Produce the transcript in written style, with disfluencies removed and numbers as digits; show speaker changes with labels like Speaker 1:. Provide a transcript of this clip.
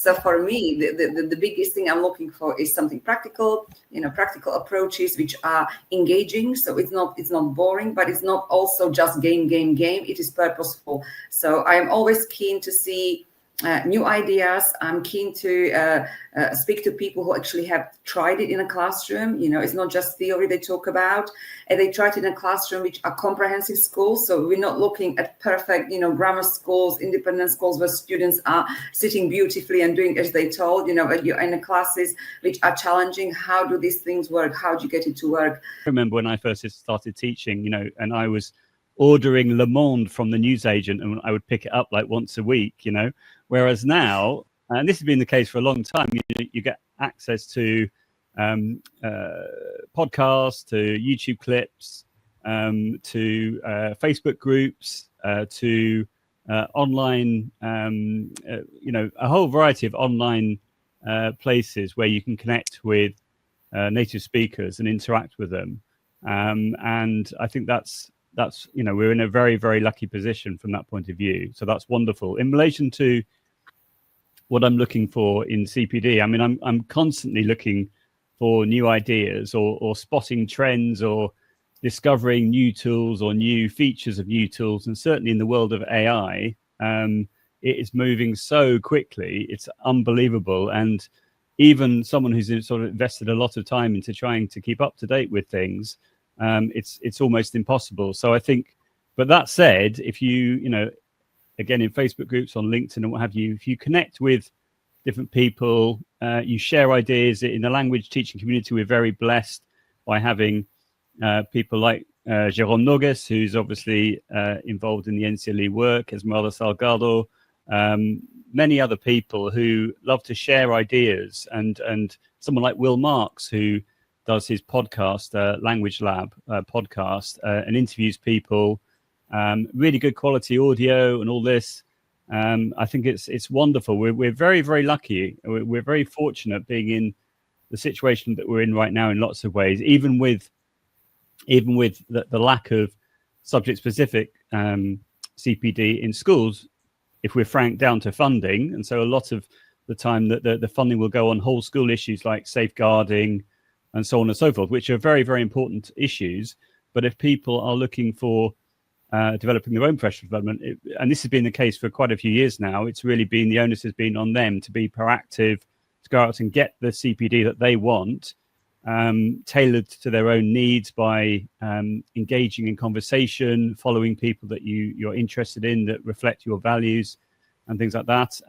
Speaker 1: So for me, the biggest thing I'm looking for is something practical, practical approaches which are engaging. So it's not boring, but it's not also just game. It is purposeful. So I am always keen to see new ideas. I'm keen to speak to people who actually have tried it in a classroom. It's not just theory they talk about. And they tried it in a classroom, which are comprehensive schools. So we're not looking at perfect, grammar schools, independent schools where students are sitting beautifully and doing as they told. But you're in classes which are challenging. How do these things work? How do you get it to work?
Speaker 2: I remember when I first started teaching, and I was ordering Le Monde from the newsagent, and I would pick it up like once a week, Whereas now, and this has been the case for a long time, you get access to podcasts, to YouTube clips, to Facebook groups, to online, a whole variety of online places where you can connect with native speakers and interact with them. And I think that's we're in a very, very lucky position from that point of view. So that's wonderful. In relation to what I'm looking for in CPD, I mean, I'm constantly looking for new ideas or spotting trends or discovering new tools or new features of new tools. And certainly in the world of AI, it is moving so quickly. It's unbelievable. And even someone who's sort of invested a lot of time into trying to keep up to date with things, it's almost impossible. So I think, but that said, if you again, in Facebook groups, on LinkedIn and what have you, if you connect with different people, you share ideas. In the language teaching community, we're very blessed by having people like Jérôme Nogues, who's obviously involved in the NCLE work, Esmeralda Salgado, many other people who love to share ideas, and someone like Will Marks, who does his podcast, Language Lab podcast, and interviews people, really good quality audio and all this. I think it's wonderful. We're very, very lucky. We're very fortunate being in the situation that we're in right now in lots of ways, even with the lack of subject-specific CPD in schools, if we're frank, down to funding. And so a lot of the time that the funding will go on whole school issues like safeguarding and so on and so forth, which are very, very important issues. But if people are looking for developing their own professional development, and this has been the case for quite a few years now, it's really been, the onus has been on them to be proactive, to go out and get the CPD that they want, tailored to their own needs by engaging in conversation, following people that you're interested in that reflect your values and things like that.